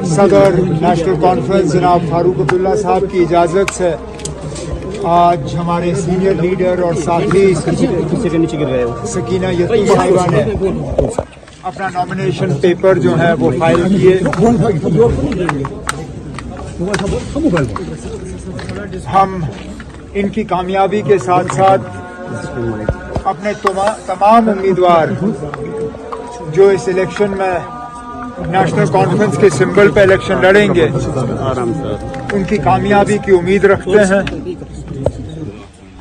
सदर national conference जनाब फारूक अब्दुल्ला साहब की इजाज़त से आज हमारे सीनियर लीडर और साथी सकीना यतूम साहिबा ने अपना नॉमिनेशन पेपर जो है वो फाइल किए। हम इनकी कामयाबी के साथ साथ अपने तमाम उम्मीदवार जो इस इलेक्शन में नेशनल कॉन्फ्रेंस के सिंबल पे इलेक्शन लड़ेंगे उनकी कामयाबी की उम्मीद रखते हैं।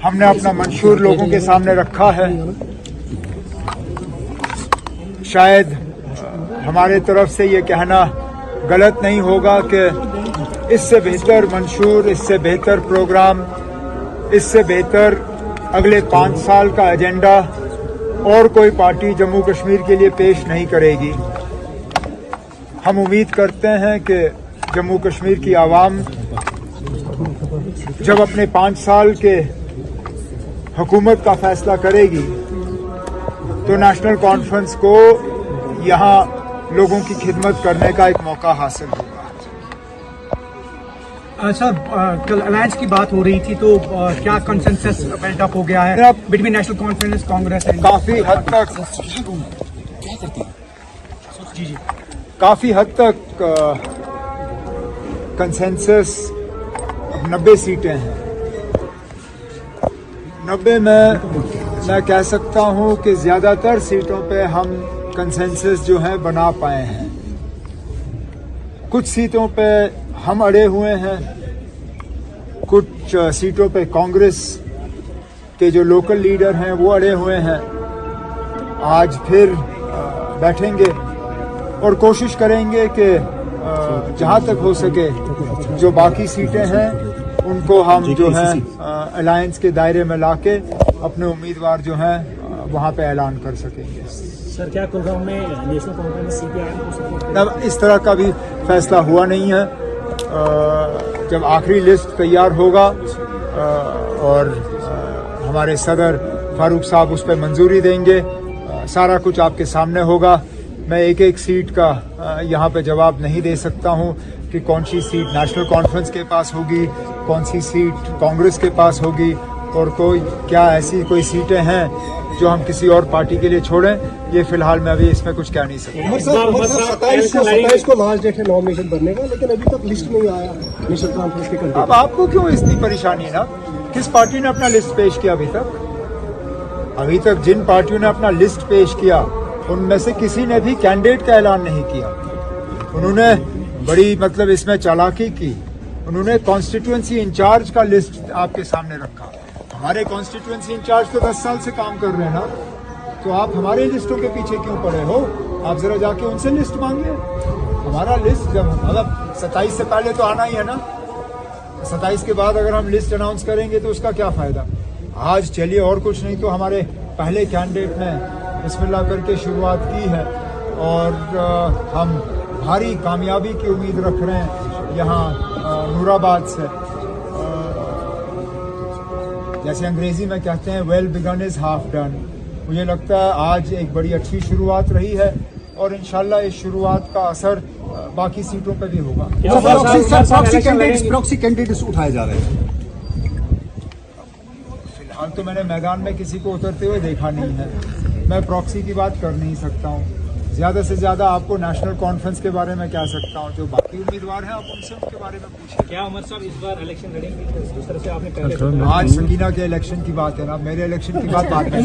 हमने अपना मंशूर लोगों के सामने रखा है। शायद हमारे तरफ से ये कहना गलत नहीं होगा कि इससे बेहतर मंशूर, इससे बेहतर प्रोग्राम, इससे बेहतर अगले 5 साल का एजेंडा और कोई पार्टी जम्मू कश्मीर के लिए पेश नहीं करेगी। हम उम्मीद करते हैं कि जम्मू कश्मीर की आवाम जब अपने 5 साल के हुकूमत का फैसला करेगी तो नेशनल कॉन्फ्रेंस को यहाँ लोगों की खिदमत करने का एक मौका हासिल होगा। सर, कल अलायंस की बात हो रही थी तो क्या कंसेंसस बिल्ट अप हो गया है between national conference Congress and काफी हद तक कंसेंसस 90 सीटें हैं। 90 में मैं कह सकता हूं कि ज्यादातर सीटों पे हम कंसेंसस जो है बना पाए हैं। कुछ सीटों पे हम अड़े हुए हैं, कुछ सीटों पे कांग्रेस के जो लोकल लीडर हैं वो अड़े हुए हैं। आज फिर बैठेंगे और कोशिश करेंगे कि जहां तक हो सके जो बाकी सीटें हैं उनको हम जो है अलायंस के दायरे में लाके अपने उम्मीदवार जो हैं वहां पे ऐलान कर सकेंगे। सर, क्या कुलगांव में नेशनल कॉन्फ्रेंस में सीपीआई को सपोर्ट? अब इस तरह का भी फैसला हुआ नहीं है। जब आखिरी लिस्ट तैयार होगा और हमारे सदर फारूक साहब उस पर मंजूरी देंगे, सारा कुछ आपके सामने होगा। मैं एक एक सीट का यहाँ पे जवाब नहीं दे सकता हूँ कि कौन सी सीट नेशनल कॉन्फ्रेंस के पास होगी, कौन सी सीट कांग्रेस के पास होगी और क्या ऐसी कोई सीटें हैं जो हम किसी और पार्टी के लिए छोड़ें। ये फिलहाल मैं अभी इसमें कुछ कह नहीं सकता। 27 को लास्ट डेट है नॉमिनेशन भरने का, लेकिन अभी तक लिस्ट नहीं आया नेशनल कॉन्फ्रेंस के कंटेंट। अब आपको क्यों इतनी परेशानी है ना? किस पार्टी ने अपना लिस्ट पेश किया अभी तक जिन पार्टियों ने अपना लिस्ट पेश किया उनमें से किसी ने भी कैंडिडेट का ऐलान नहीं किया। उन्होंने बड़ी इसमें चालाकी की। उन्होंने कॉन्स्टिट्यूएंसी इंचार्ज का लिस्ट आपके सामने रखा। हमारे कॉन्स्टिट्यूएंसी इंचार्ज तो 10 साल से काम कर रहे हैं ना, तो आप हमारे लिस्टों के पीछे क्यों पड़े हो? आप जरा जाके उनसे लिस्ट मांगिए। हमारा लिस्ट जब 27 से पहले तो आना ही है ना। 27 के बाद अगर हम लिस्ट अनाउंस करेंगे तो उसका क्या फायदा? आज चलिए, और कुछ नहीं तो हमारे पहले कैंडिडेट ने बिस्मिल्लाह करके शुरुआत की है और हम भारी कामयाबी की उम्मीद रख रहे हैं यहाँ नूराबाद से। जैसे अंग्रेजी में कहते हैं well begun is half done. मुझे लगता है आज एक बड़ी अच्छी शुरुआत रही है और इंशाल्लाह इस शुरुआत का असर बाकी सीटों पर भी होगा। प्रॉक्सी कैंडिडेट्स उठाए जा रहे हैं। फिलहाल तो मैंने मैदान में किसी को उतरते हुए देखा नहीं है। मैं प्रॉक्सी की बात कर नहीं सकता हूँ। ज्यादा से ज्यादा आपको नेशनल कॉन्फ्रेंस के बारे में कह सकता हूँ। जो बाकी उम्मीदवार हैं आप उनसे उनके बारे में पूछिए। क्या उमर साहब इस बार इलेक्शन लड़ेंगे? जिस तरह से आपने पहले आज सकीना के इलेक्शन की बात है ना, मेरे इलेक्शन की बात नहीं।